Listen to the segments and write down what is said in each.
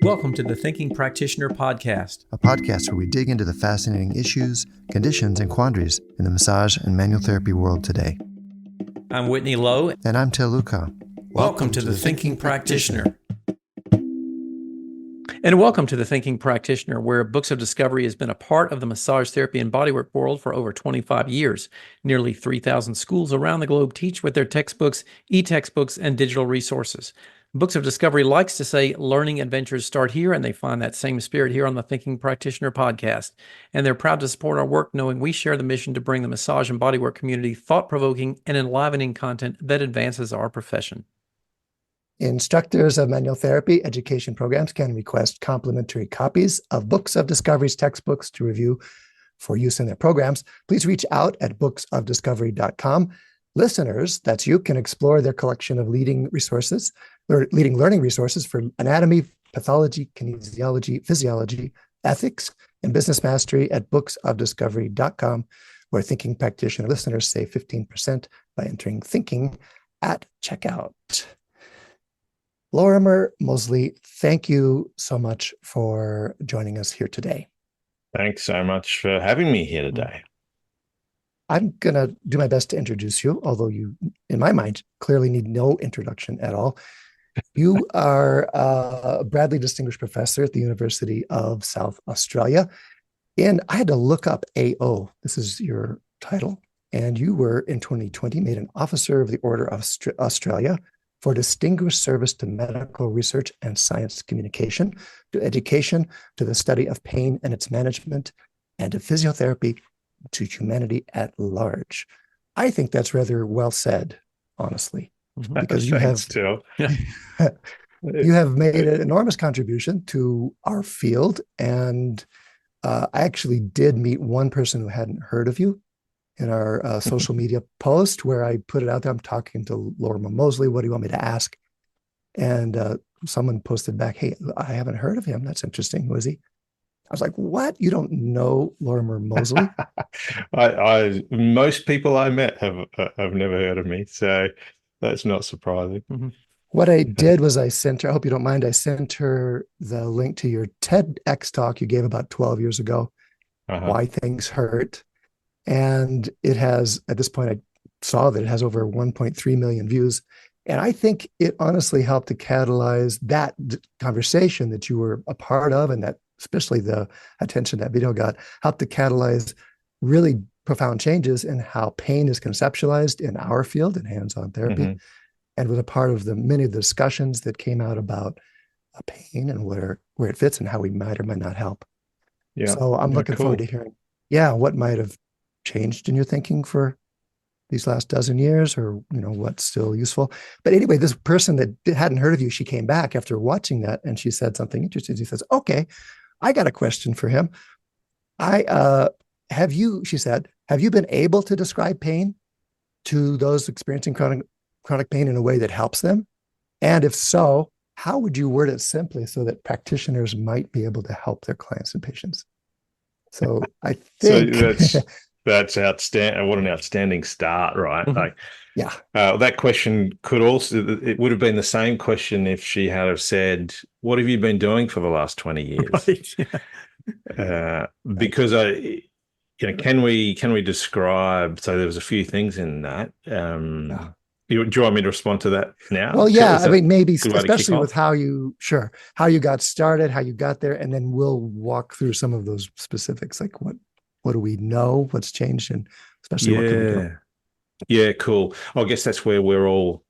Welcome to the Thinking Practitioner podcast, a podcast where we dig into the fascinating issues, conditions, and quandaries in the massage and manual therapy world today. I'm Whitney Lowe. And I'm Til Luca. Welcome to the Thinking Practitioner. And welcome to the Thinking Practitioner, where Books of Discovery has been a part of the massage therapy and bodywork world for over 25 years. Nearly 3,000 schools around the globe teach with their textbooks, e-textbooks, and digital resources. Books of Discovery likes to say learning adventures start here, and they find that same spirit here on the Thinking Practitioner podcast. And they're proud to support our work, knowing we share the mission to bring the massage and bodywork community thought-provoking and enlivening content that advances our profession. Instructors of manual therapy education programs can request complimentary copies of Books of Discovery's textbooks to review for use in their programs. Please reach out at booksofdiscovery.com. Listeners, that's you, can explore their collection of leading learning resources for anatomy, pathology, kinesiology, physiology, ethics, and business mastery at booksofdiscovery.com, where Thinking Practitioner listeners save 15% by entering thinking at checkout. Lorimer Moseley, thank you so much for joining us here today. Thanks so much for having me here today. I'm going to do my best to introduce you, although you, in my mind, clearly need no introduction at all. You are a Bradley Distinguished Professor at the University of South Australia. And I had to look up AO. This is your title. And you were, in 2020, made an Officer of the Order of Australia for distinguished service to medical research and science communication, to education, to the study of pain and its management, and to physiotherapy, to humanity at large. I think that's rather well said, honestly, because you have made an enormous contribution to our field. And I actually did meet one person who hadn't heard of you in our social media post, where I put it out there. I'm talking to Lorimer Moseley. What do you want me to ask? And someone posted back, "Hey, I haven't heard of him. That's interesting. Who is he?" I was like, "What? You don't know Lorimer Moseley?" Most people I met have never heard of me, so that's not surprising. Mm-hmm. What I did was I sent her, I hope you don't mind, I sent her the link to your TEDx talk you gave about 12 years ago, Why Things Hurt. And it has, at this point, I saw that it has over 1.3 million views. And I think it honestly helped to catalyze that conversation that you were a part of, and that especially the attention that video got, helped to catalyze really profound changes in how pain is conceptualized in our field in hands-on therapy, and was a part of many of the discussions that came out about pain and where it fits and how we might or might not help. Yeah. So I'm looking forward to hearing, what might have changed in your thinking for these last dozen years, or what's still useful. But anyway, this person that hadn't heard of you, she came back after watching that, and she said something interesting. She says, "Okay, I got a question for him. She said, have you been able to describe pain to those experiencing chronic pain in a way that helps them? And if so, how would you word it simply so that practitioners might be able to help their clients and patients?" So I think that's outstanding. What an outstanding start, right? Mm-hmm. That question it would have been the same question if she had have said, "What have you been doing for the last 20 years?" Right. Because can we describe? So there was a few things in that. Do you want me to respond to that now? Well, yeah. I mean, maybe especially with how you got started, how you got there, and then we'll walk through some of those specifics, like what do we know, what's changed, and especially what can we do? Yeah, cool. I guess that's where we're all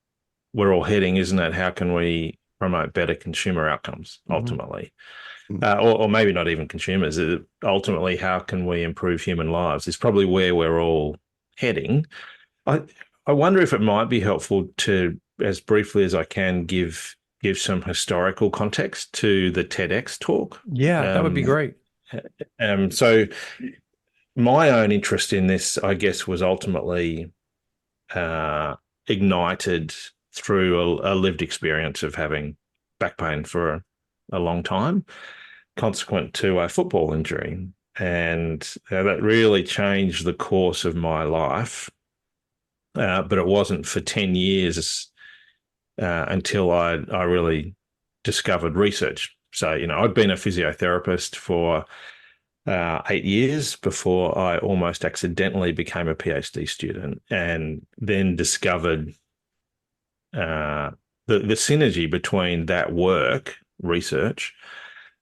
heading, isn't it? How can we promote better consumer outcomes ultimately? Or maybe not even consumers. Ultimately, how can we improve human lives? Is probably where we're all heading. I wonder if it might be helpful to, as briefly as I can, give some historical context to the TEDx talk. Yeah, that would be great. So my own interest in this, I guess, was ultimately ignited through a lived experience of having back pain for a long time, consequent to a football injury. And that really changed the course of my life. But it wasn't for 10 years until I really discovered research So, I'd been a physiotherapist for 8 years before I almost accidentally became a PhD student, and then discovered the synergy between that work, research,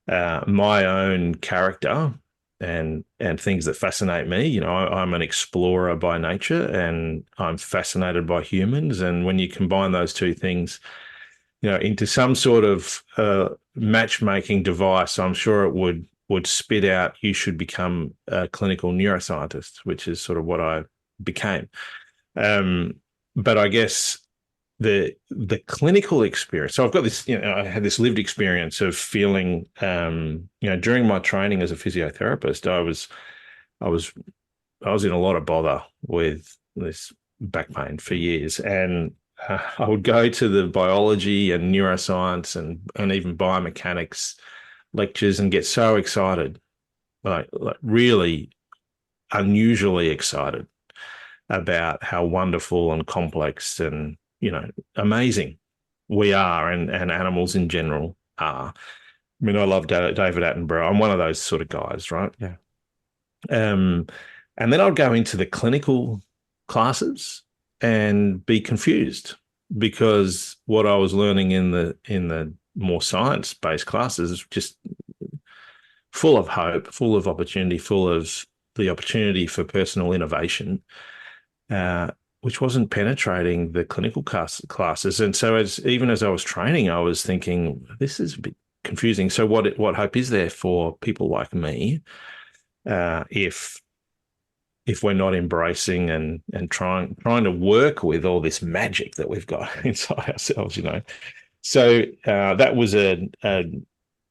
my own character, and things that fascinate me. I'm an explorer by nature, and I'm fascinated by humans. And when you combine those two things, into some sort of matchmaking device, I'm sure it would spit out, you should become a clinical neuroscientist, which is sort of what I became. But I guess the clinical experience. So I've got this, I had this lived experience of feeling, during my training as a physiotherapist, I was in a lot of bother with this back pain for years, and I would go to the biology and neuroscience and even biomechanics lectures and get so excited, like really unusually excited about how wonderful and complex and amazing we are, and animals in general are. I mean, I love David Attenborough. I'm one of those sort of guys, right? Yeah. And then I'd go into the clinical classes and be confused, because what I was learning in the more science-based classes is just full of hope, full of opportunity, full of the opportunity for personal innovation, which wasn't penetrating the clinical classes. And so even as I was training, I was thinking, this is a bit confusing. So what hope is there for people like me if we're not embracing and trying to work with all this magic that we've got inside ourselves, So that was an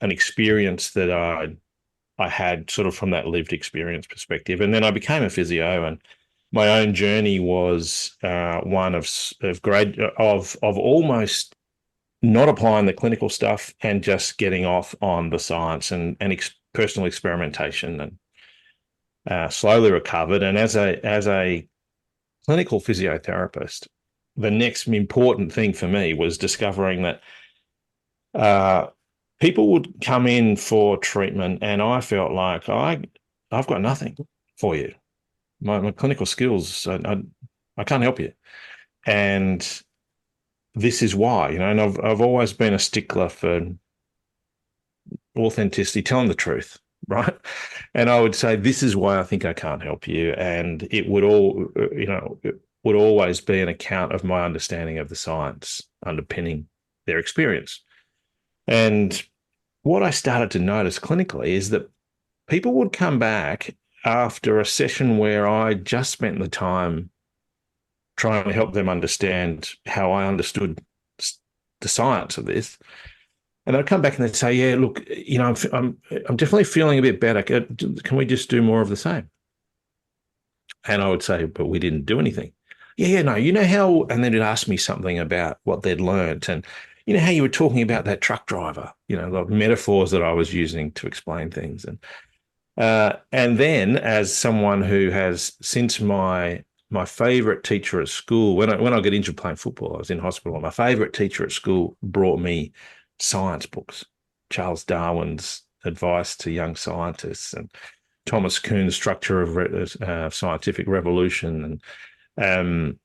experience that I had sort of from that lived experience perspective. And then I became a physio, and my own journey was one of almost not applying the clinical stuff and just getting off on the science and personal experimentation, and slowly recovered. And as a clinical physiotherapist, the next important thing for me was discovering that people would come in for treatment, and I felt like I've got nothing for you. My clinical skills, I can't help you. And this is why, and I've always been a stickler for authenticity, telling the truth, right? And I would say, this is why I think I can't help you. And it would it would always be an account of my understanding of the science underpinning their experience. And what I started to notice clinically is that people would come back after a session where I just spent the time trying to help them understand how I understood the science of this. And they'd come back and they'd say, yeah, look, I'm definitely feeling a bit better. Can we just do more of the same? And I would say, but we didn't do anything. Yeah, no, how, and then it'd ask me something about what they'd learned. And how you were talking about that truck driver, the metaphors that I was using to explain things. And then, as someone who has, since my favorite teacher at school, when I got injured playing football, I was in hospital, and my favorite teacher at school brought me science books, Charles Darwin's Advice to Young Scientists, and Thomas Kuhn's Structure of Scientific Revolution. And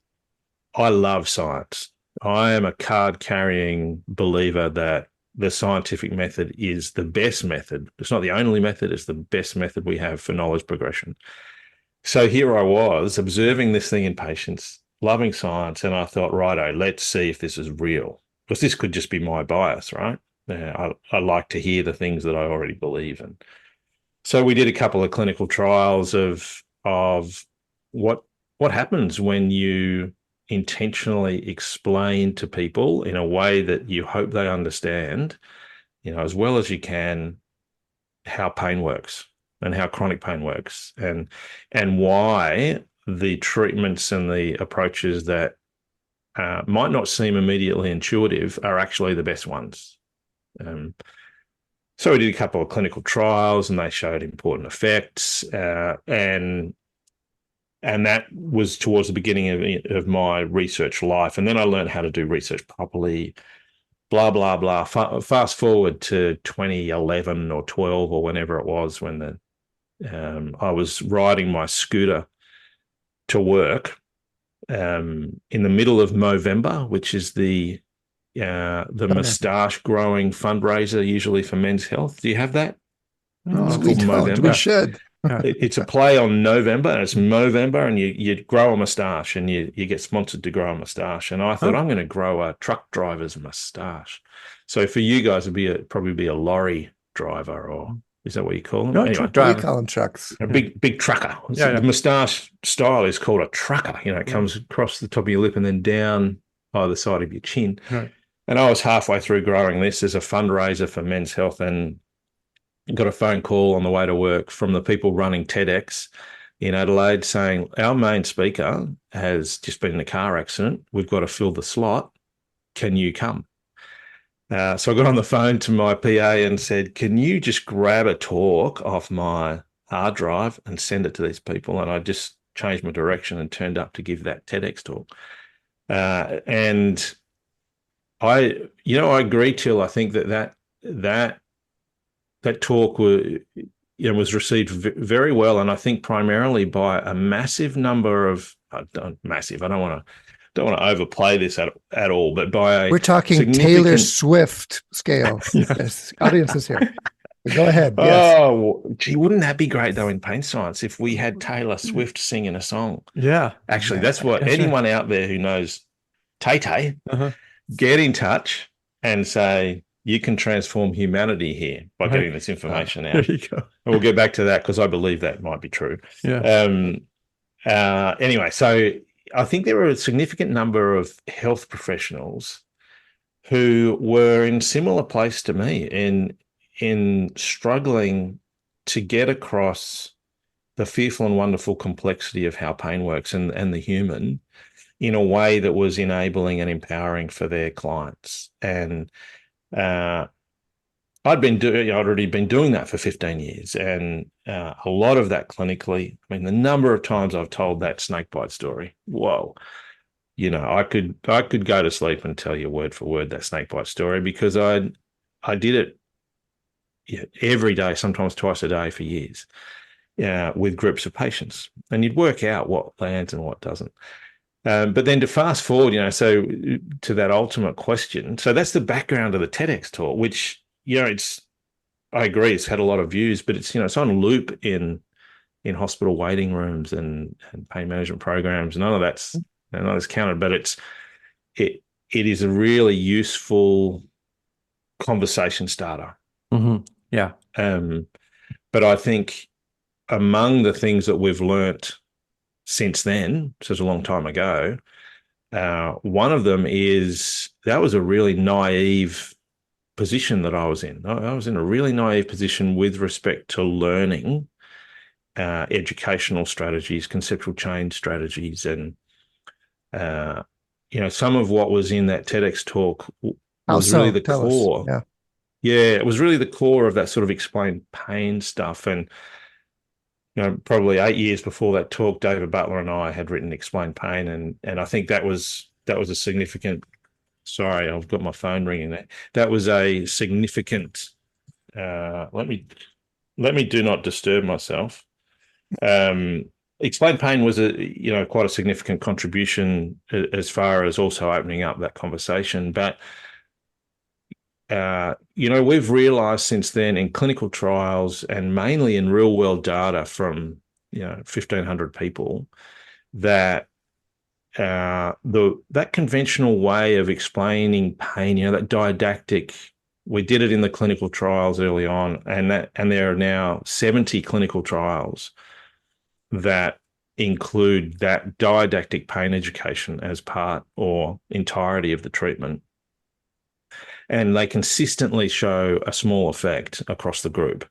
I love science. I am a card-carrying believer that the scientific method is the best method. It's not the only method, it's the best method we have for knowledge progression. So here I was observing this thing in patients, loving science, and I thought, righto, let's see if this is real. Because this could just be my bias, right? I like to hear the things that I already believe in. So we did a couple of clinical trials of what happens when you intentionally explain to people in a way that you hope they understand, as well as you can, how pain works and how chronic pain works, and why the treatments and the approaches that might not seem immediately intuitive are actually the best ones. So we did a couple of clinical trials, and they showed important effects, and that was towards the beginning of my research life. And then I learned how to do research properly. blah, blah, blah. Fast forward to 2011 or 12 or whenever it was when I was riding my scooter to work in the middle of Movember, which is the moustache growing fundraiser, usually for Men's Health. Do you have that? No, It's we called don't. Movember. We should. It's a play on November. It's Movember, and you grow a moustache, and you get sponsored to grow a moustache. And I thought, I'm going to grow a truck driver's moustache. So for you guys, it'd probably be a lorry driver, or is that what you call them? No, anyway, truck We driver. call them trucks. a big trucker. Yeah, The moustache style is called a trucker. It comes across the top of your lip and then down either side of your chin. Right. And I was halfway through growing this as a fundraiser for Men's Health, and got a phone call on the way to work from the people running TEDx in Adelaide saying, our main speaker has just been in a car accident. We've got to fill the slot. Can you come? So I got on the phone to my PA and said, can you just grab a talk off my hard drive and send it to these people? And I just changed my direction and turned up to give that TEDx talk. And I agree, Till. I think that talk was received very well, and I think primarily by a massive number of massive. I don't want to overplay this at all, but by We're talking Taylor Swift scale. Yes, audience is here. Go ahead. Yes. Oh, gee, wouldn't that be great though in pain science if we had Taylor Swift singing a song? Yeah, actually, that's anyone out there who knows Tay-Tay, get in touch and say, you can transform humanity here by getting this information out. There you go. And we'll get back to that because I believe that might be true. Yeah. Anyway, so I think there were a significant number of health professionals who were in similar place to me in struggling to get across the fearful and wonderful complexity of how pain works and the human in a way that was enabling and empowering for their clients. And I'd already been doing that for 15 years, and a lot of that clinically. I mean, the number of times I've told that snakebite story, whoa, I could go to sleep and tell you word for word that snakebite story because I did it every day, sometimes twice a day for years, with groups of patients, and you'd work out what lands and what doesn't. But then to fast forward, so to that ultimate question. So that's the background of the TEDx talk, which, I agree, it's had a lot of views, but it's, it's on loop in hospital waiting rooms and pain management programs. None of that's counted, but it is a really useful conversation starter. Mm-hmm. Yeah. But I think among the things that we've learnt since then, so it's a long time ago, one of them is that was a really naive position that I was in. I was in a really naive position with respect to learning educational strategies, conceptual change strategies, and some of what was in that TEDx talk was really the core. Yeah, it was really the core of that sort of explained pain stuff. And probably 8 years before that talk, David Butler and I had written Explain Pain, and I think that was a significant. Sorry, I've got my phone ringing there. That was a significant. Let me do not disturb myself. Explain Pain was quite a significant contribution as far as also opening up that conversation, but. We've realized since then in clinical trials and mainly in real world data from 1,500 people that that conventional way of explaining pain, that didactic, we did it in the clinical trials early on, and there are now 70 clinical trials that include that didactic pain education as part or entirety of the treatment. And they consistently show a small effect across the group.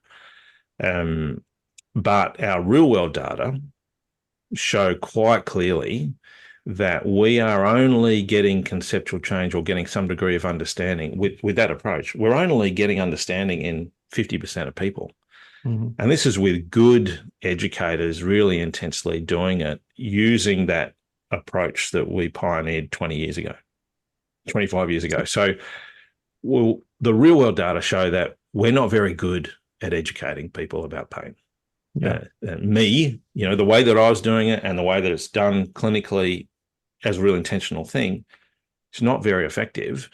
But our real-world data show quite clearly that we are only getting conceptual change or getting some degree of understanding with that approach. We're only getting understanding in 50% of people. Mm-hmm. And this is with good educators really intensely doing it, using that approach that we pioneered 20 years ago, 25 years ago. So well, the real world data show that we're not very good at educating people about pain. Yeah. Me, the way that I was doing it and the way that it's done clinically as a real intentional thing, it's not very effective.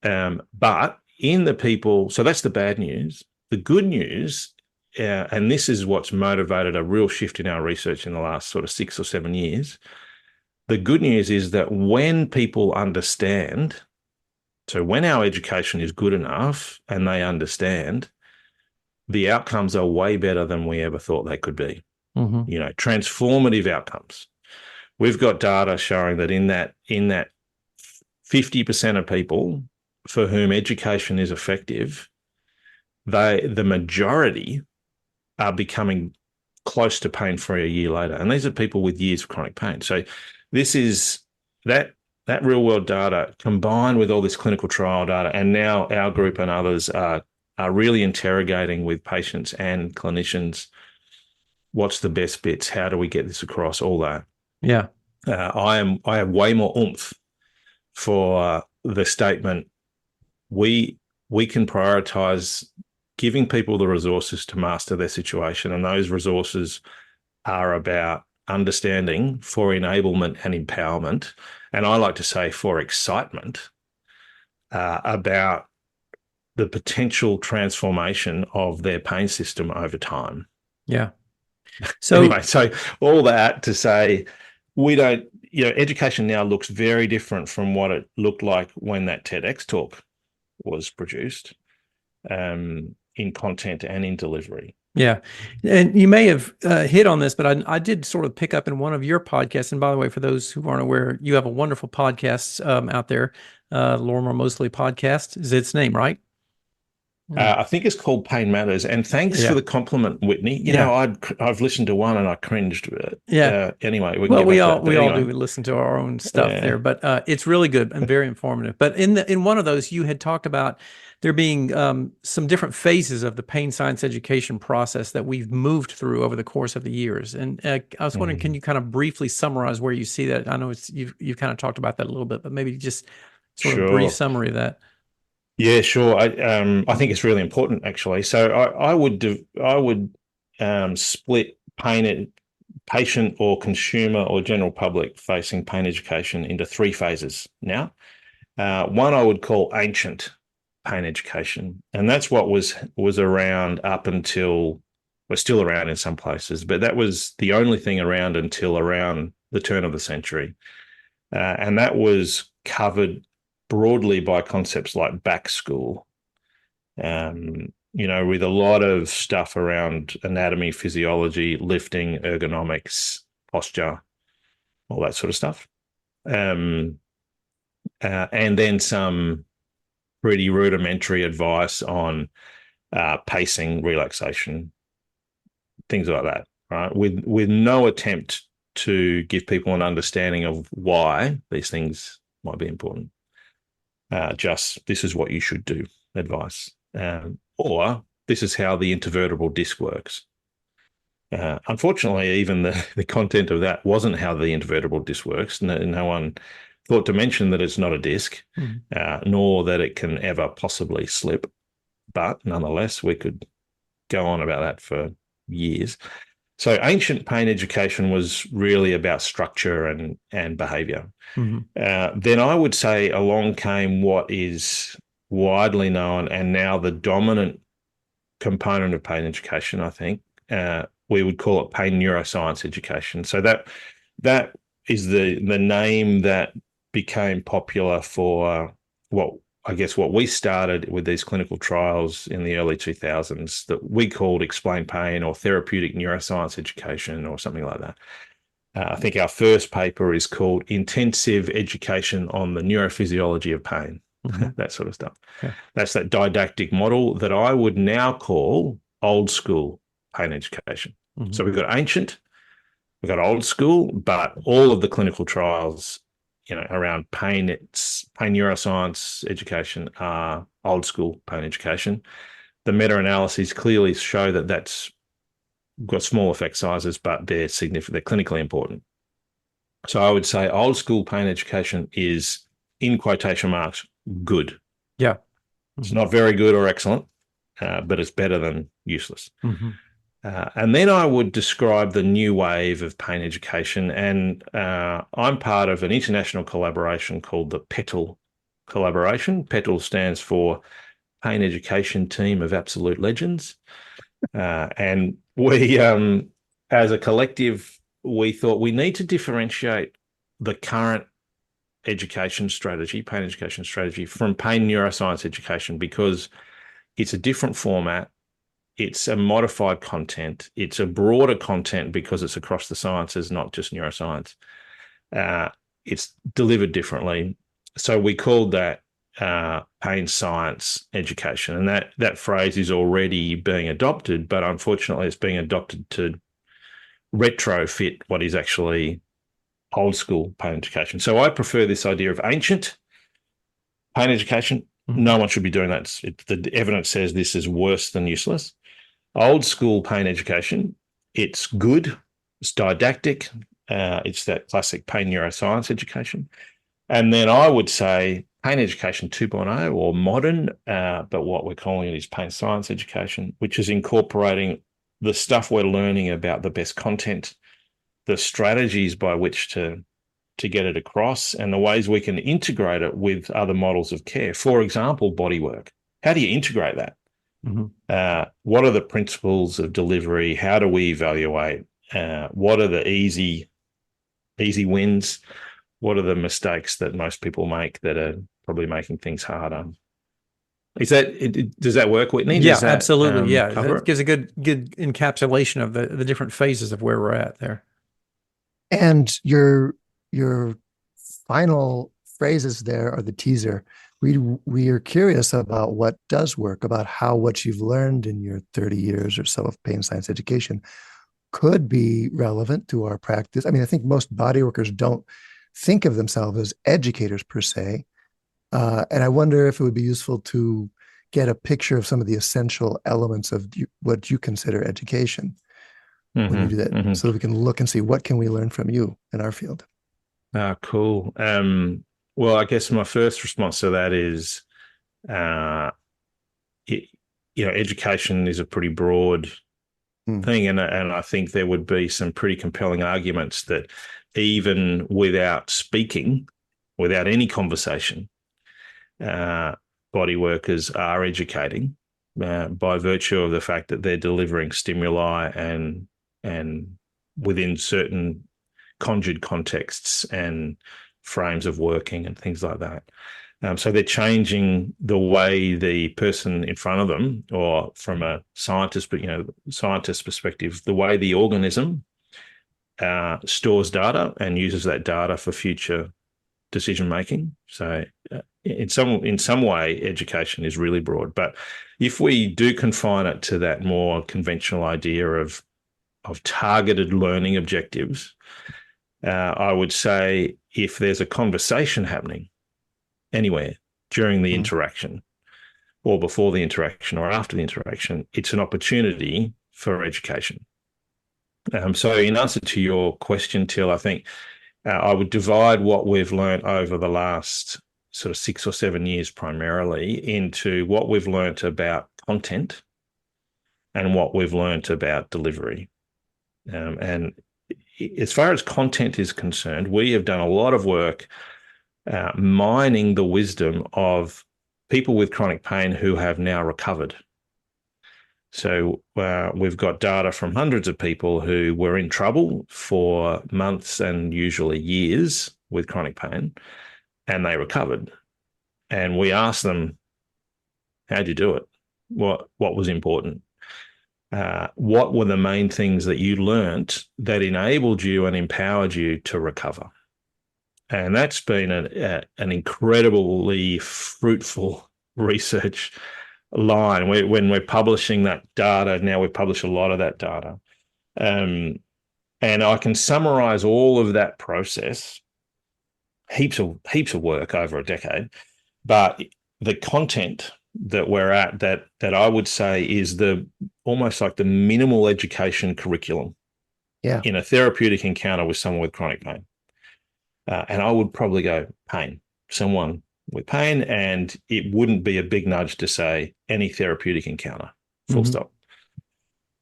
But in the people, so that's the bad news. The good news, and this is what's motivated a real shift in our research in the last sort of 6 or 7 years. The good news is that when people understand, so when our education is good enough and they understand, the outcomes are way better than we ever thought they could be. Transformative outcomes. We've got data showing that in that 50% of people for whom education is effective, the majority are becoming close to pain-free a year later. And these are people with years of chronic pain. So this is that real-world data combined with all this clinical trial data, and now our group and others are really interrogating with patients and clinicians, what's the best bits? How do we get this across? All that. Yeah. I have way more oomph for the statement, we can prioritize giving people the resources to master their situation, and those resources are about understanding for enablement and empowerment, and I like to say for excitement, about the potential transformation of their pain system over time. Yeah. So anyway, so all that to say, we don't, education now looks very different from what it looked like when that TEDx talk was produced, in content and in delivery. Yeah. And you may have hit on this, but I did sort of pick up in one of your podcasts. And by the way, for those who aren't aware, you have a wonderful podcast out there, Lorimer Moseley podcast is its name, right? I think it's called Pain Matters. And thanks for the compliment, Whitney. I've listened to one and I cringed. Anyway, we all do. We listen to our own stuff there, but it's really good and very informative. But in one of those, you had talked about there being some different phases of the pain science education process that we've moved through over the course of the years. And I was wondering, can you kind of briefly summarize where you see that? I know you've kind of talked about that a little bit, but maybe just sort of a brief summary of that. Yeah, sure. I think it's really important, actually. So I would split patient or consumer or general public facing pain education into 3 phases now. One I would call ancient pain education, and that's what was around up until, we're still around in some places, but that was the only thing around until around the turn of the century, and that was covered broadly by concepts like back school, with a lot of stuff around anatomy, physiology, lifting, ergonomics, posture, all that sort of stuff. And then some pretty rudimentary advice on pacing, relaxation, things like that, right? With no attempt to give people an understanding of why these things might be important. Just this is what you should do advice, or this is how the intervertebral disc works. Unfortunately, even the content of that wasn't how the intervertebral disc works. No one thought to mention that it's not a disc, nor that it can ever possibly slip. But nonetheless, we could go on about that for years. So ancient pain education was really about structure and behavior. Then I would say along came what is widely known and now the dominant component of pain education, I think. We would call it pain neuroscience education. So that is the name that became popular for what we started with these clinical trials in the early 2000s that we called explain pain or therapeutic neuroscience education or something like that. I think our first paper is called Intensive Education on the Neurophysiology of Pain, that sort of stuff. Yeah. That's that didactic model that I would now call old school pain education. So we've got ancient, we've got old school, but all of the clinical trials, around pain, it's pain neuroscience education are old school pain education. The meta-analyses clearly show that that's got small effect sizes, but they're significant, they're clinically important. So I would say old school pain education is, in quotation marks, good. Yeah. It's not very good or excellent, but it's better than useless. Mm-hmm. And then I would describe the new wave of pain education. And I'm part of an international collaboration called the PETAL collaboration. PETAL stands for Pain Education Team of Absolute Legends. And we, as a collective, we thought we need to differentiate the current education strategy, pain education strategy, from pain neuroscience education, because it's a different format. It's a modified content. It's a broader content because it's across the sciences, not just neuroscience. It's delivered differently. So we called that pain science education. And that phrase is already being adopted, but unfortunately it's being adopted to retrofit what is actually old school pain education. So I prefer this idea of ancient pain education. Mm-hmm. No one should be doing that. The evidence says this is worse than useless. Old school pain education, it's good, it's didactic, it's that classic pain neuroscience education. And then I would say pain education 2.0 or modern, but what we're calling it is pain science education, which is incorporating the stuff we're learning about the best content, the strategies by which to get it across, and the ways we can integrate it with other models of care. For example, bodywork. How do you integrate that? Mm-hmm. What are the principles of delivery? How do we evaluate? What are the easy wins? What are the mistakes that most people make that are probably making things harder? Does that work, Whitney? Yeah, Does that, absolutely. Yeah, cover it gives a good encapsulation of the different phases of where we're at there. And your final phrases there are the teaser. We are curious about what does work, about how what you've learned in your 30 years or so of pain science education could be relevant to our practice. I mean, I think most bodyworkers don't think of themselves as educators per se. And I wonder if it would be useful to get a picture of some of the essential elements of what you consider education when you do that, so that we can look and see what can we learn from you in our field. Cool. Well, I guess my first response to that is, education is a pretty broad thing, and I think there would be some pretty compelling arguments that even without speaking, without any conversation, body workers are educating by virtue of the fact that they're delivering stimuli and within certain conjured contexts and frames of working and things like that. So they're changing the way the person in front of them, or from a scientist perspective, the way the organism stores data and uses that data for future decision making. So in some way, education is really broad. But if we do confine it to that more conventional idea of targeted learning objectives, I would say if there's a conversation happening anywhere during the interaction, or before the interaction, or after the interaction, it's an opportunity for education. So in answer to your question, Til, I think I would divide what we've learned over the last sort of 6 or 7 years primarily into what we've learned about content and what we've learned about delivery. And as far as content is concerned, we have done a lot of work mining the wisdom of people with chronic pain who have now recovered. So we've got data from hundreds of people who were in trouble for months and usually years with chronic pain, and they recovered. And we asked them, how'd you do it? What was important? What were the main things that you learnt that enabled you and empowered you to recover? And that's been an incredibly fruitful research line. When we're publishing that data, now we publish a lot of that data. And I can summarize all of that process, heaps of work over a decade, but the content that we're at that I would say is almost like the minimal education curriculum in a therapeutic encounter with someone with chronic pain. And I would probably go pain. Someone with pain, and it wouldn't be a big nudge to say any therapeutic encounter, full stop.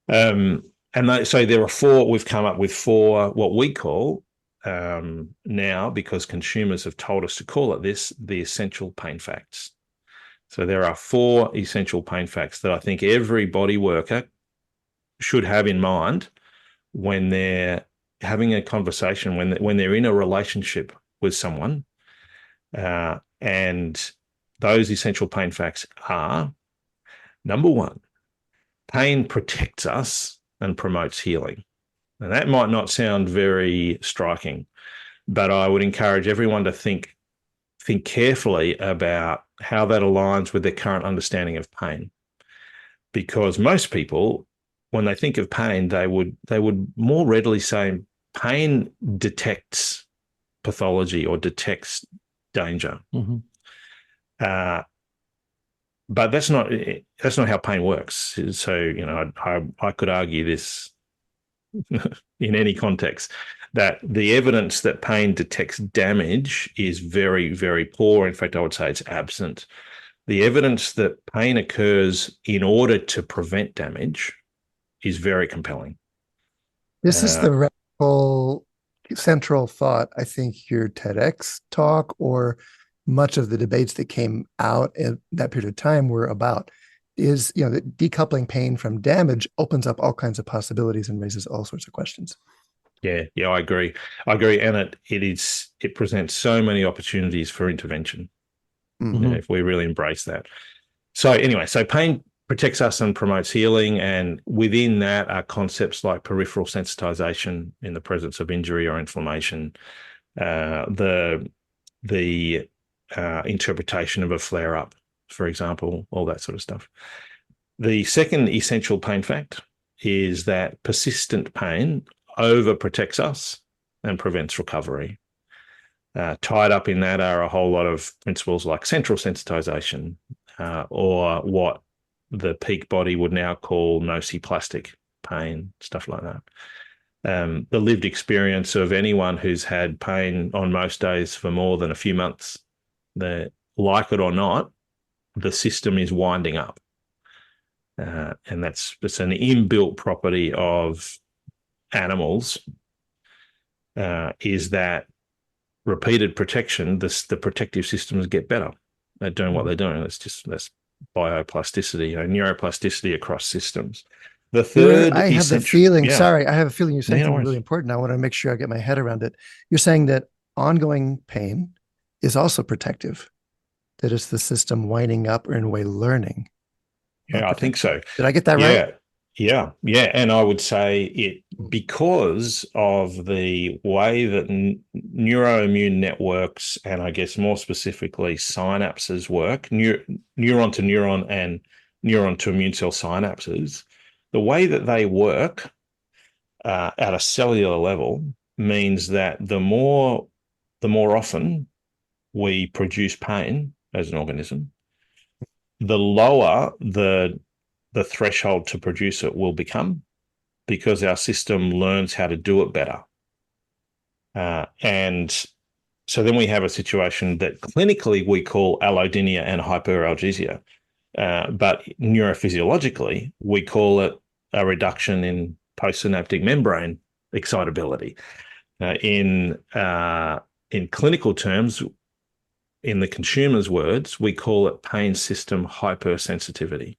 So there are four, we've come up with four, what we call now, because consumers have told us to call it this, the essential pain facts. So there are four essential pain facts that I think every body worker should have in mind when they're having a conversation, when they're in a relationship with someone. And those essential pain facts are, number one, pain protects us and promotes healing. And that might not sound very striking, but I would encourage everyone to think carefully about how that aligns with their current understanding of pain. Because most people, when they think of pain, they would more readily say pain detects pathology or detects danger. But that's not how pain works. So, I could argue this in any context, that the evidence that pain detects damage is very, very poor. In fact, I would say it's absent. The evidence that pain occurs in order to prevent damage is very compelling. This is the radical central thought, I think, your TEDx talk or much of the debates that came out in that period of time were about, is, that decoupling pain from damage opens up all kinds of possibilities and raises all sorts of questions. Yeah, I agree. And it presents so many opportunities for intervention if we really embrace that. So anyway, pain protects us and promotes healing, and within that are concepts like peripheral sensitization in the presence of injury or inflammation, the interpretation of a flare-up, for example, all that sort of stuff. The second essential pain fact is that persistent pain overprotects us and prevents recovery. Tied up in that are a whole lot of principles like central sensitization, or what the peak body would now call nociplastic pain, stuff like that. The lived experience of anyone who's had pain on most days for more than a few months, like it or not, the system is winding up. And it's an inbuilt property of animals, is that repeated protection, the protective systems get better at doing what they're doing. That's bioplasticity, neuroplasticity across systems. The third, I have a feeling you're saying something really important. I want to make sure I get my head around it. You're saying that ongoing pain is also protective, that it's the system winding up or in a way learning. Yeah, I think so. Did I get that right? Yeah. And I would say it, because of the way that neuroimmune networks, and I guess more specifically synapses work, neuron to neuron and neuron to immune cell synapses, the way that they work at a cellular level means that the more often we produce pain as an organism, the lower the threshold to produce it will become, because our system learns how to do it better. And so then we have a situation that clinically we call allodynia and hyperalgesia, but neurophysiologically we call it a reduction in postsynaptic membrane excitability. In clinical terms, in the consumer's words, we call it pain system hypersensitivity.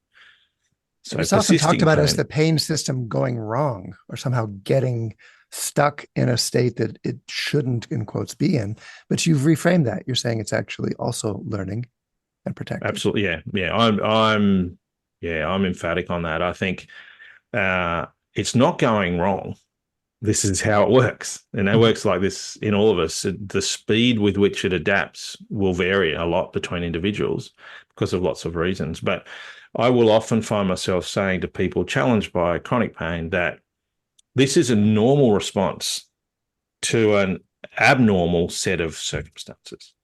So it's often talked about as the pain system going wrong, or somehow getting stuck in a state that it shouldn't, in quotes, be in. But you've reframed that. You're saying it's actually also learning and protecting. Absolutely, yeah. I'm emphatic on that. I think it's not going wrong. This is how it works, and it works like this in all of us. The speed with which it adapts will vary a lot between individuals because of lots of reasons. But I will often find myself saying to people challenged by chronic pain that this is a normal response to an abnormal set of circumstances.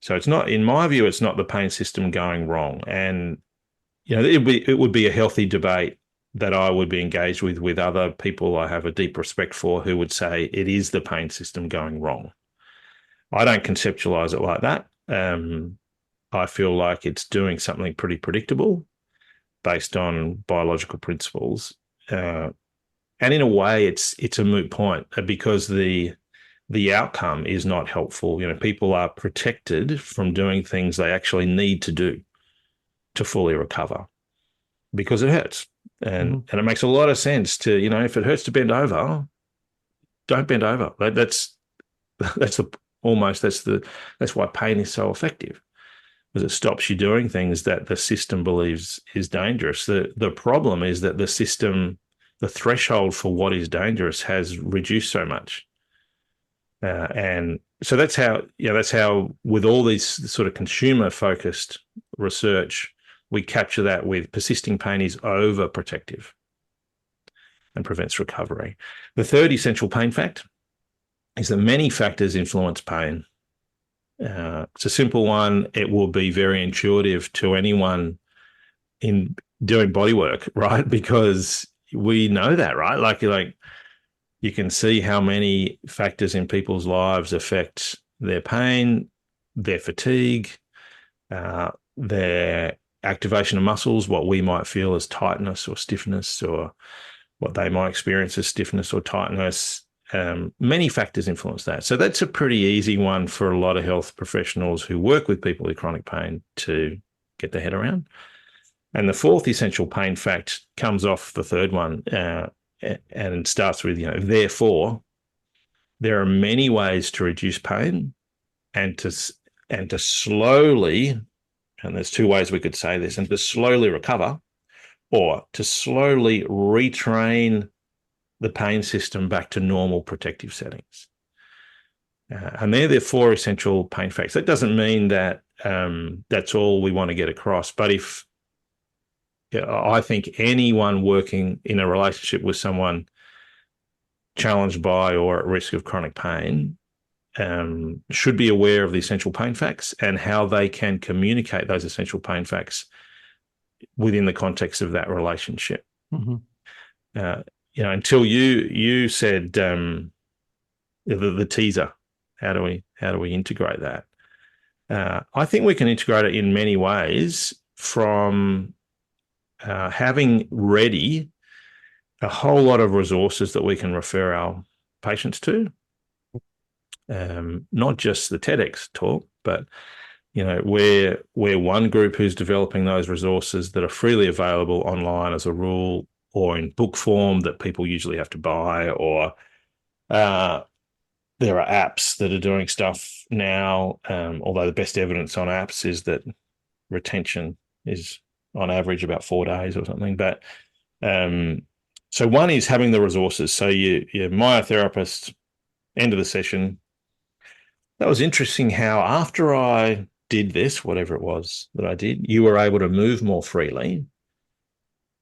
So it's not, in my view, it's not the pain system going wrong. And it would be a healthy debate that I would be engaged with other people I have a deep respect for, who would say it is the pain system going wrong. I don't conceptualize it like that. I feel like it's doing something pretty predictable based on biological principles. And in a way, it's a moot point because the outcome is not helpful. People are protected from doing things they actually need to do to fully recover because it hurts. And it makes a lot of sense to, if it hurts to bend over, don't bend over. That's why pain is so effective, because it stops you doing things that the system believes is dangerous. The problem is that the system, the threshold for what is dangerous has reduced so much. And so that's how with all these sort of consumer-focused research, we capture that with persisting pain is overprotective and prevents recovery. The third essential pain fact is that many factors influence pain. It's a simple one. It will be very intuitive to anyone in doing body work, right? Because we know that, right? Like you can see how many factors in people's lives affect their pain, their fatigue, their activation of muscles, what we might feel as tightness or stiffness, or what they might experience as stiffness or tightness. Many factors influence that. So that's a pretty easy one for a lot of health professionals who work with people with chronic pain to get their head around. And the fourth essential pain fact comes off the third one, and it starts with, therefore, there are many ways to reduce pain and to slowly, and there's two ways we could say this, and to slowly recover, or to slowly retrain the pain system back to normal protective settings. And they're the four essential pain facts. That doesn't mean that that's all we want to get across, but I think anyone working in a relationship with someone challenged by or at risk of chronic pain should be aware of the essential pain facts and how they can communicate those essential pain facts within the context of that relationship. Until you said the teaser, how do we integrate that? I think we can integrate it in many ways, from having ready a whole lot of resources that we can refer our patients to, not just the TEDx talk, but we're one group who's developing those resources that are freely available online as a rule, or in book form that people usually have to buy, or there are apps that are doing stuff now, although the best evidence on apps is that retention is on average about 4 days or something. But so one is having the resources. So you're myotherapist, end of the session. That was interesting how after I did this, whatever it was that I did, you were able to move more freely.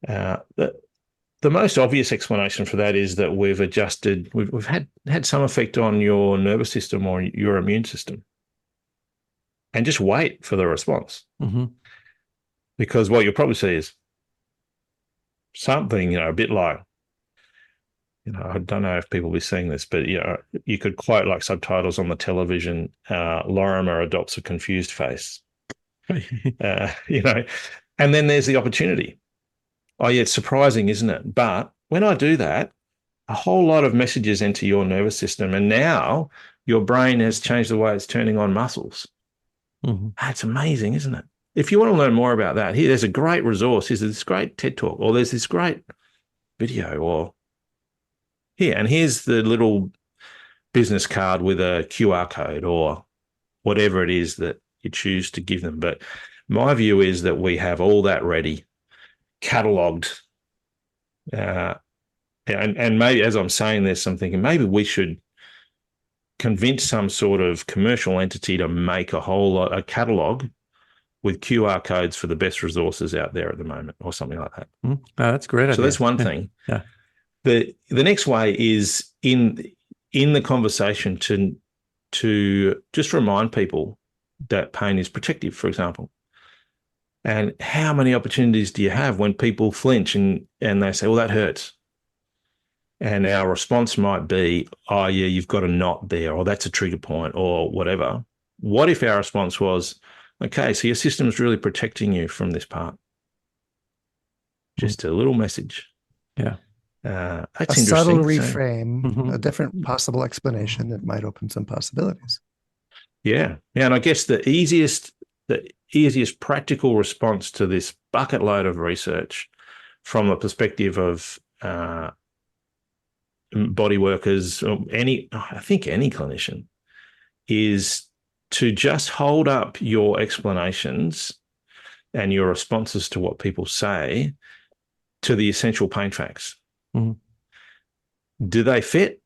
The most obvious explanation for that is that we've adjusted, we've had some effect on your nervous system or your immune system, and just wait for the response. Because what you'll probably see is something, a bit like, I don't know if people will be seeing this, but you could quote like subtitles on the television, Lorimer adopts a confused face, and then there's the opportunity. Oh, yeah, it's surprising, isn't it? But when I do that, a whole lot of messages enter your nervous system, and now your brain has changed the way it's turning on muscles. It's amazing, isn't it? If you want to learn more about that, there's a great resource. Here's this great TED Talk, or there's this great video, or here's the little business card with a QR code, or whatever it is that you choose to give them. But my view is that we have all that ready, catalogued, and maybe as I'm saying this, I'm thinking maybe we should convince some sort of commercial entity to make a catalogue with QR codes for the best resources out there at the moment, or something like that. That's a great idea. So that's one thing. Yeah. The next way is in the conversation to just remind people that pain is protective, for example. And how many opportunities do you have when people flinch and they say, well, that hurts? And our response might be, oh, yeah, you've got a knot there, or that's a trigger point, or whatever. What if our response was, okay, so your system is really protecting you from this part? Just a little message. Yeah. That's a subtle interesting. reframe, a different possible explanation that might open some possibilities. Yeah. And I guess the easiest practical response to this bucket load of research from the perspective of body workers, or I think any clinician, is to just hold up your explanations and your responses to what people say to the essential pain facts. Mm-hmm. Do they fit?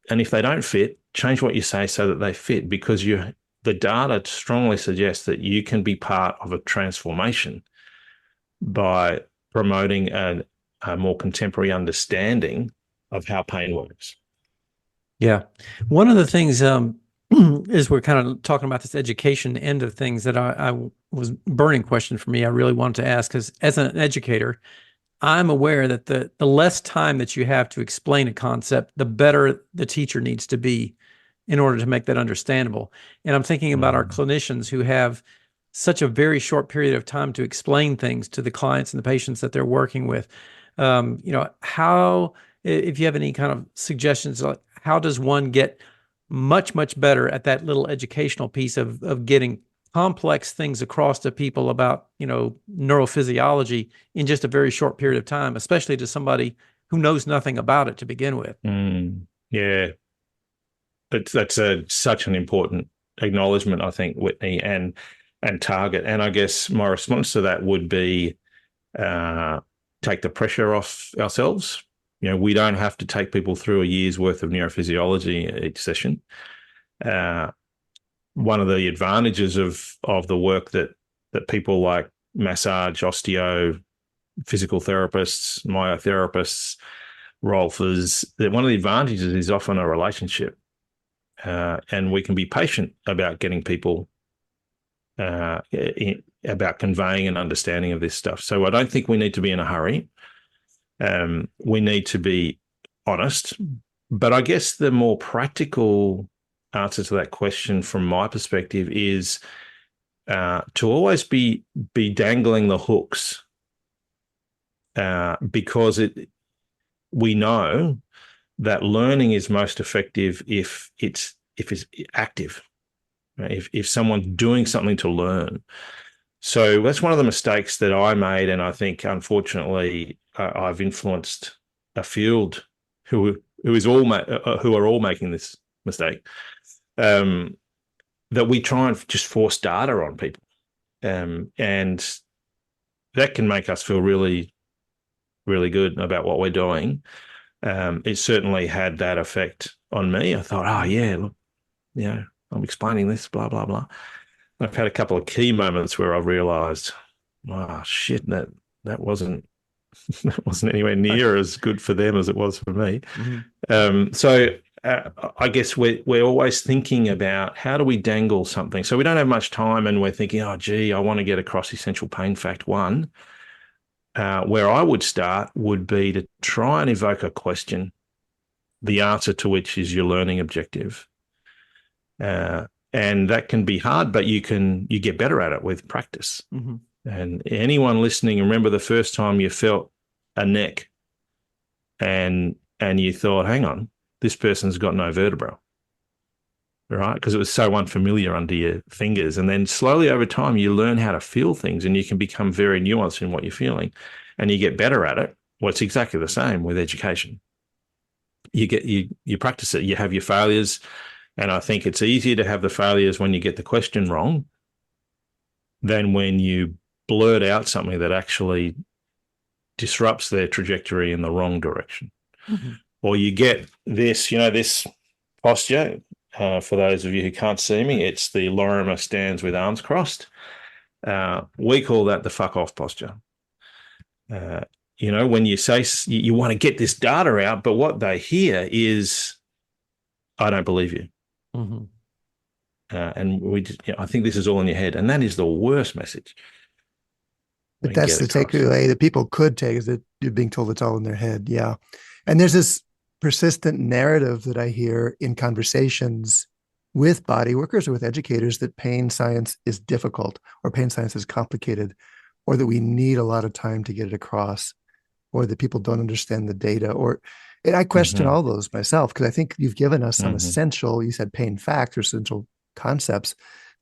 And if they don't fit, change what you say so that they fit, because the data strongly suggests that you can be part of a transformation by promoting a more contemporary understanding of how pain works. Yeah. One of the things is we're kind of talking about this education end of things that I was burning question for me. I really wanted to ask, because as an educator, I'm aware that the less time that you have to explain a concept, the better the teacher needs to be in order to make that understandable. And I'm thinking about our clinicians who have such a very short period of time to explain things to the clients and the patients that they're working with. How, if you have any kind of suggestions, like how does one get much, much better at that little educational piece of getting complex things across to people about, neurophysiology in just a very short period of time, especially to somebody who knows nothing about it to begin with? Yeah. That's such an important acknowledgement, I think, Whitney, and target. And I guess my response to that would be take the pressure off ourselves. We don't have to take people through a year's worth of neurophysiology each session. One of the advantages of the work that people like massage, osteo, physical therapists, myotherapists, Rolfers, that one of the advantages is often a relationship. And we can be patient about getting people, about conveying an understanding of this stuff. So I don't think we need to be in a hurry. We need to be honest. But I guess the more practical answer to that question from my perspective is to always be dangling the hooks, because we know that learning is most effective if it's active, right? If someone's doing something to learn. So that's one of the mistakes that I made, and I think unfortunately I've influenced a field who are all making this mistake. That we try and just force data on people, and that can make us feel really, really good about what we're doing. It certainly had that effect on me. I thought, oh yeah, look, I'm explaining this, blah blah blah. I've had a couple of key moments where I've realised, oh shit, that wasn't anywhere near as good for them as it was for me. So I guess we're always thinking about how do we dangle something. So we don't have much time, and we're thinking, oh gee, I want to get across essential pain fact 1. Where I would start would be to try and evoke a question, the answer to which is your learning objective. And that can be hard, but you get better at it with practice. And anyone listening, remember the first time you felt a neck and you thought, hang on, this person's got no vertebra, right? Because it was so unfamiliar under your fingers. And then slowly over time, you learn how to feel things, and you can become very nuanced in what you're feeling, and you get better at it. Well, it's exactly the same with education. You practice it, you have your failures. And I think it's easier to have the failures when you get the question wrong than when you blurt out something that actually disrupts their trajectory in the wrong direction. Or you get this, this posture. For those of you who can't see me, it's the Lorimer stands with arms crossed. We call that the fuck off posture. When you say you want to get this data out, but what they hear is, I don't believe you. And I think this is all in your head, and that is the worst message. But that's the takeaway that people could take, is that you're being told it's all in their head. Yeah. And there's this persistent narrative that I hear in conversations with body workers or with educators that pain science is difficult or pain science is complicated or that we need a lot of time to get it across or that people don't understand the data and I question all those myself because I think you've given us some essential, you said pain facts or essential concepts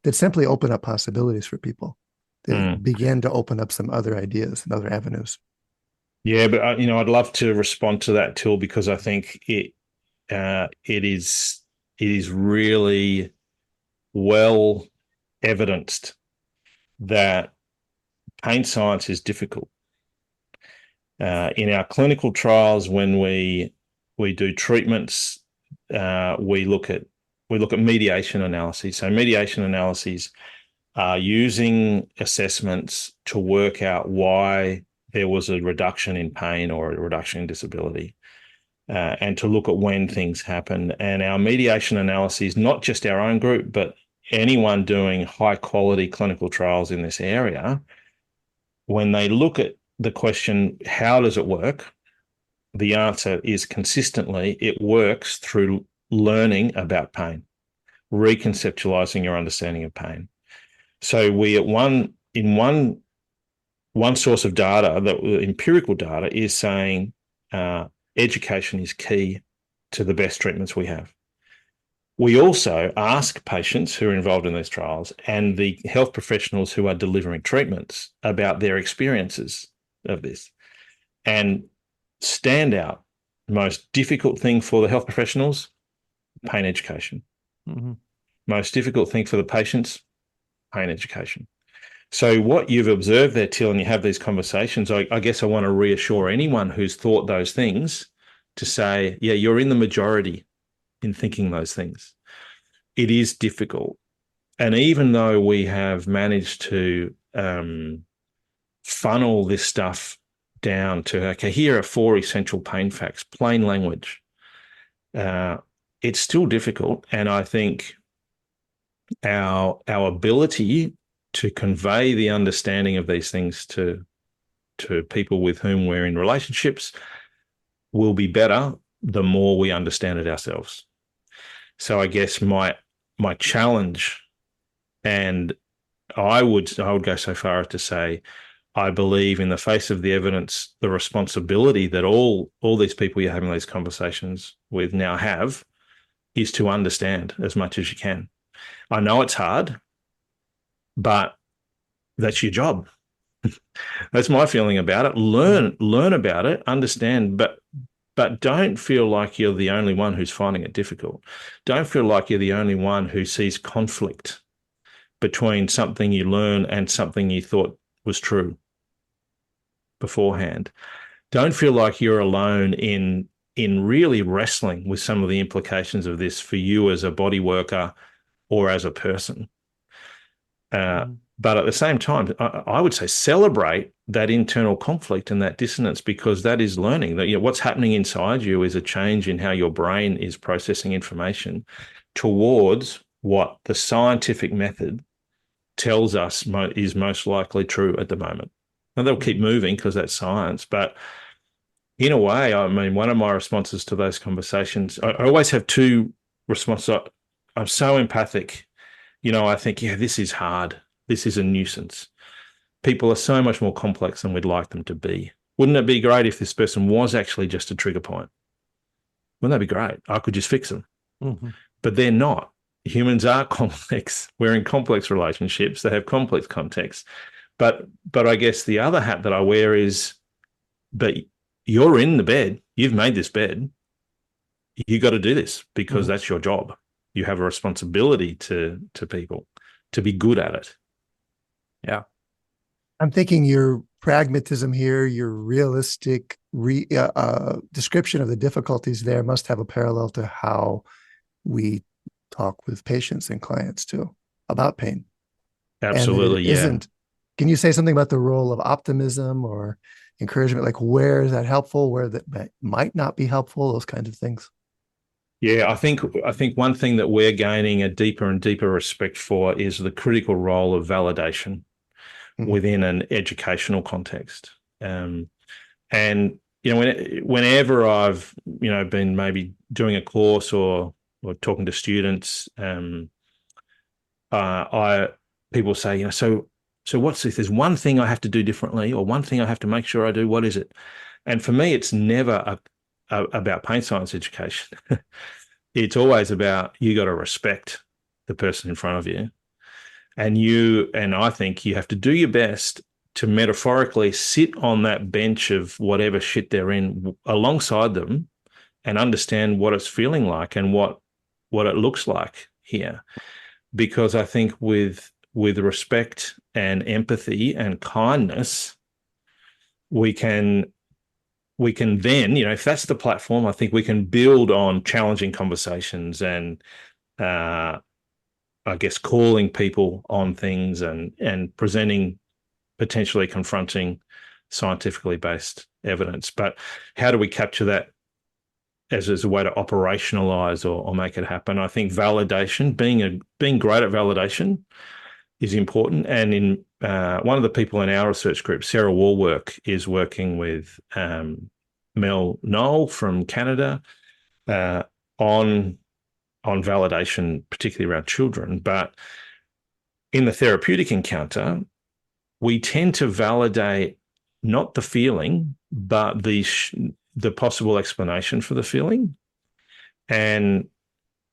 that simply open up possibilities for people. They begin to open up some other ideas and other avenues. Yeah, but I'd love to respond to that, Till, because I think it is really well evidenced that pain science is difficult. In our clinical trials, when we do treatments, we look at mediation analyses. So mediation analyses are using assessments to work out why there was a reduction in pain or a reduction in disability, and to look at when things happen. And our mediation analyses, not just our own group, but anyone doing high quality clinical trials in this area, when they look at the question, how does it work? The answer is consistently, it works through learning about pain, reconceptualizing your understanding of pain. So we one source of data, that empirical data, is saying education is key to the best treatments we have. We also ask patients who are involved in these trials and the health professionals who are delivering treatments about their experiences of this. And standout, most difficult thing for the health professionals, pain education. Most difficult thing for the patients, pain education. So what you've observed there, Till, and you have these conversations, I guess I want to reassure anyone who's thought those things to say, yeah, you're in the majority in thinking those things. It is difficult. And even though we have managed to funnel this stuff down to, okay, here are 4 essential pain facts, plain language, it's still difficult. And I think our ability to convey the understanding of these things to people with whom we're in relationships will be better the more we understand it ourselves. So I guess my challenge, and I would go so far as to say, I believe in the face of the evidence, the responsibility that all these people you're having these conversations with now have is to understand as much as you can. I know it's hard, but that's your job. That's my feeling about it. Learn about it, understand, but don't feel like you're the only one who's finding it difficult. Don't feel like you're the only one who sees conflict between something you learn and something you thought was true beforehand. Don't feel like you're alone in really wrestling with some of the implications of this for you as a body worker or as a person. But at the same time, I would say celebrate that internal conflict and that dissonance, because that is learning. That what's happening inside you is a change in how your brain is processing information towards what the scientific method tells us is most likely true at the moment. And they'll keep moving because that's science. But in a way, I mean, one of my responses to those conversations, I always have 2 responses. I'm so empathic. I think, yeah, this is hard. This is a nuisance. People are so much more complex than we'd like them to be. Wouldn't it be great if this person was actually just a trigger point? Wouldn't that be great? I could just fix them. But they're not. Humans are complex. We're in complex relationships. They have complex contexts. But I guess the other hat that I wear is, but you're in the bed. You've made this bed. You got to do this because that's your job. You have a responsibility to people to be good at it. Yeah. I'm thinking your pragmatism here, your realistic description of the difficulties there must have a parallel to how we talk with patients and clients too about pain. Absolutely, yeah. Can you say something about the role of optimism or encouragement? Like, where is that helpful? Where that might not be helpful? Those kinds of things. Yeah, I think one thing that we're gaining a deeper and deeper respect for is the critical role of validation within an educational context. And whenever I've been maybe doing a course or or talking to students, people say, so what's this? There's one thing I have to do differently, or one thing I have to make sure I do. What is it? And for me, it's never about pain science education. It's always about, you got to respect the person in front of you. And I think you have to do your best to metaphorically sit on that bench of whatever shit they're in alongside them and understand what it's feeling like and what it looks like here. Because I think with respect and empathy and kindness, we can then, if that's the platform, I think we can build on challenging conversations and I guess calling people on things and presenting, potentially confronting scientifically based evidence. But how do we capture that as a way to operationalize or make it happen? I think validation, being great at validation is important. And in one of the people in our research group, Sarah Warwork, is working with Mel Knoll from Canada on validation, particularly around children. But in the therapeutic encounter, we tend to validate not the feeling, but the possible explanation for the feeling. And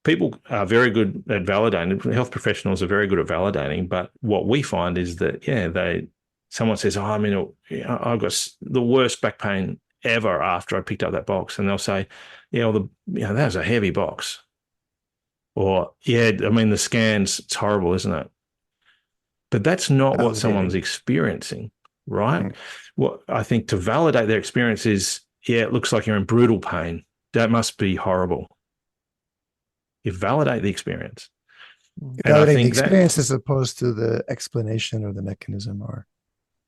people are very good at validating. Health professionals are very good at validating. But what we find is that, someone says, I've got the worst back pain ever after I picked up that box. And they'll say, that was a heavy box. Or, the scans, it's horrible, isn't it? But that's not what someone's experiencing, right? Mm. What I think to validate their experience is, it looks like you're in brutal pain. That must be horrible. You validate the experience. Validate the experience as opposed to the explanation or the mechanism,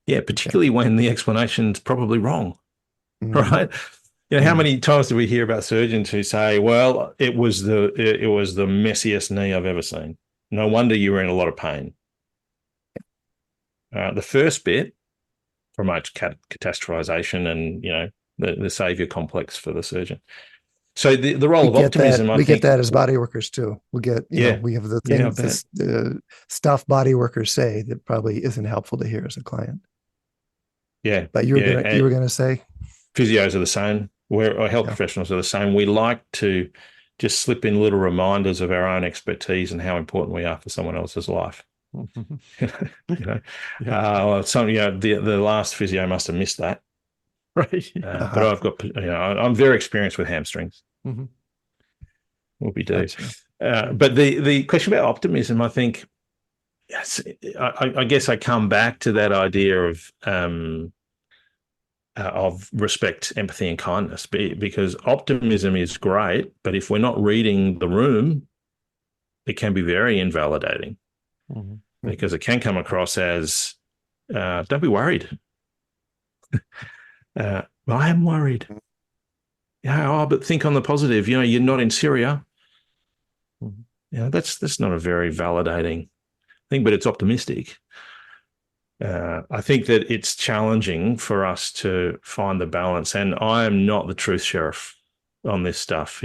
particularly when the explanation's probably wrong, right? How many times do we hear about surgeons who say, well, it was the messiest knee I've ever seen. No wonder you were in a lot of pain. The first bit promotes catastrophization and, the savior complex for the surgeon. So the role of optimism, we get that as bodyworkers too. We get, we have the things, the stuff bodyworkers say that probably isn't helpful to hear as a client. Yeah. But you were going to say? Physios are the same. Our health professionals are the same. We like to just slip in little reminders of our own expertise and how important we are for someone else's life. The last physio must have missed that. Right. But I've got, I'm very experienced with hamstrings. Mm-hmm. What we do. But the question about optimism, I think, I guess I come back to that idea of respect, empathy, and kindness, because optimism is great, but if we're not reading the room, it can be very invalidating, because it can come across as, don't be worried. I am worried. But think on the positive. You're not in Syria. That's not a very validating thing, but it's optimistic. I think that it's challenging for us to find the balance, and I am not the truth sheriff on this stuff.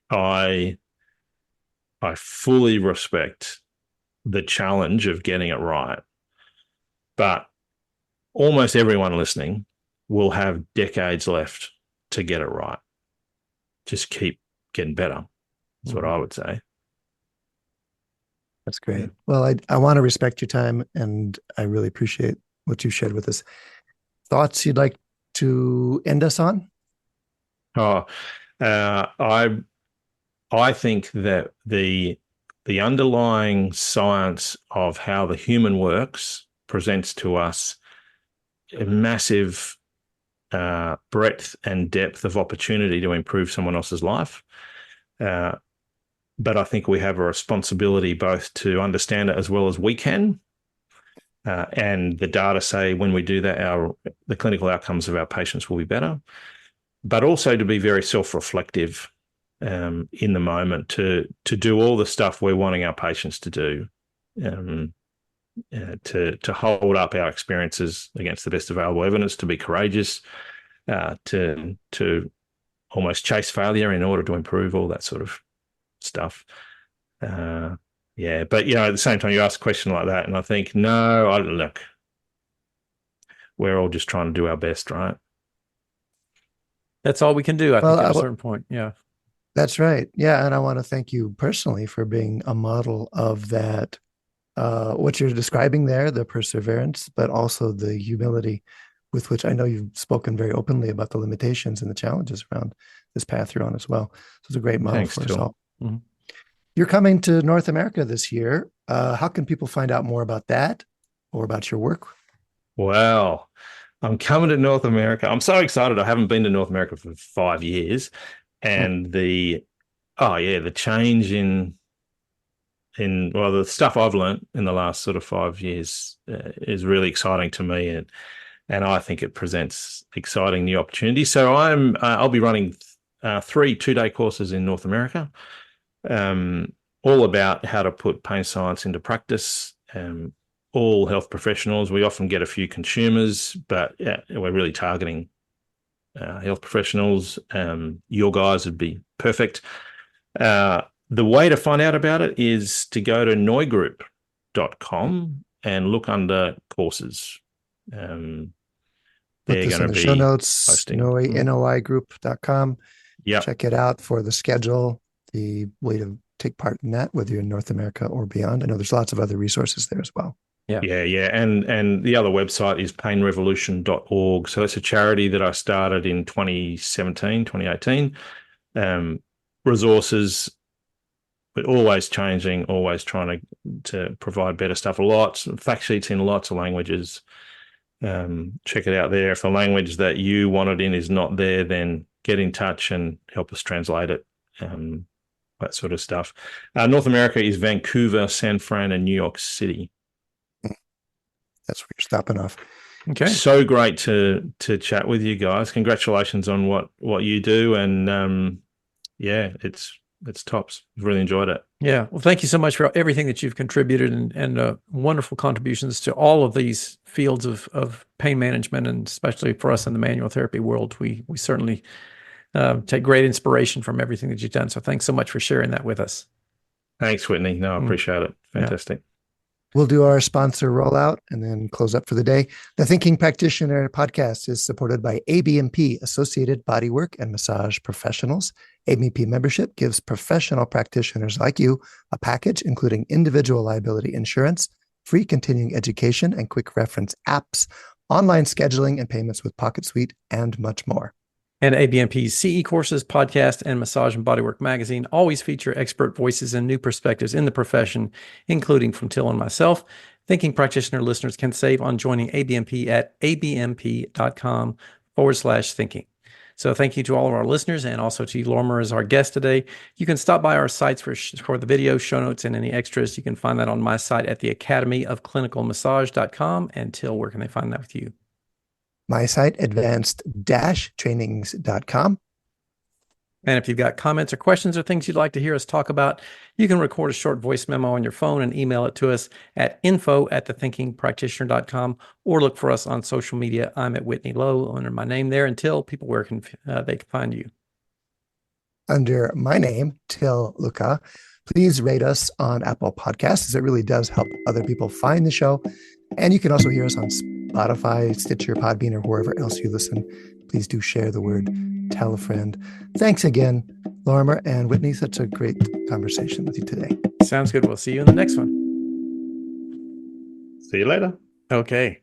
I fully respect the challenge of getting it right, but almost everyone listening will have decades left to get it right. Just keep getting better. That's what I would say. That's great. Well, I want to respect your time, and I really appreciate what you shared with us. Thoughts you'd like to end us on? I think that the underlying science of how the human works presents to us a massive breadth and depth of opportunity to improve someone else's life. But I think we have a responsibility both to understand it as well as we can. And the data say when we do that, the clinical outcomes of our patients will be better, but also to be very self-reflective in the moment, to do all the stuff we're wanting our patients to do, to hold up our experiences against the best available evidence, to be courageous, to almost chase failure in order to improve, all that sort of stuff. Yeah, but at the same time, you ask a question like that, and I think, no, look, we're all just trying to do our best, right? That's all we can do, I think, at a certain point. Yeah. That's right. Yeah. And I want to thank you personally for being a model of that, what you're describing there, the perseverance, but also the humility with which I know you've spoken very openly about the limitations and the challenges around this path you're on as well. So it's a great model for us all. Mm-hmm. You're coming to North America this year. How can people find out more about that or about your work? Well, I'm coming to North America. I'm so excited. I haven't been to North America for 5 years. And the change in the stuff I've learned in the last sort of 5 years is really exciting to me. And I think it presents exciting new opportunities. So I'll be running 3 2-day courses in North America, all about how to put pain science into practice. All health professionals. We often get a few consumers, but we're really targeting health professionals. Your guys would be perfect. The way to find out about it is to go to noigroup.com and look under courses. Put this in the show notes, noigroup.com. Yeah. Check it out for the schedule, the way to take part in that, whether you're in North America or beyond. I know there's lots of other resources there as well. Yeah. And the other website is painrevolution.org. So it's a charity that I started in 2018. Resources, but always changing, always trying to provide better stuff. Fact sheets in lots of languages. Check it out there. If a language that you want it in is not there, then get in touch and help us translate it. That sort of stuff. North America is Vancouver, San Fran, and New York City. That's where you're stopping off. Okay. So great to chat with you guys. Congratulations on what you do. And it's tops. I've really enjoyed it. Yeah. Well, thank you so much for everything that you've contributed and wonderful contributions to all of these fields of pain management, and especially for us in the manual therapy world. We certainly take great inspiration from everything that you've done. So thanks so much for sharing that with us. Thanks, Whitney. No, I appreciate it. Fantastic. Yeah. We'll do our sponsor rollout and then close up for the day. The Thinking Practitioner podcast is supported by ABMP, Associated Bodywork and Massage Professionals. ABMP membership gives professional practitioners like you a package including individual liability insurance, free continuing education and quick reference apps, online scheduling and payments with Pocket Suite, and much more. And ABMP's CE courses, podcast, and Massage and Bodywork magazine always feature expert voices and new perspectives in the profession, including from Til and myself. Thinking Practitioner listeners can save on joining ABMP at abmp.com/thinking. So thank you to all of our listeners, and also to Lorimer as our guest today. You can stop by our sites for the video, show notes, and any extras. You can find that on my site at the academyofclinicalmassage.com. And Til, where can they find that with you? My site, advanced-trainings.com. And if you've got comments or questions or things you'd like to hear us talk about, you can record a short voice memo on your phone and email it to us at info@thethinkingpractitioner.com, or look for us on social media. I'm at Whitney Lowe under my name there. Until people, where can they find you? Under my name, Til Luca. Please rate us on Apple Podcasts, as it really does help other people find the show. And you can also hear us on Spotify, Stitcher, Podbean, or wherever else you listen. Please do share the word, tell a friend. Thanks again, Lorimer and Whitney. Such a great conversation with you today. Sounds good. We'll see you in the next one. See you later. Okay.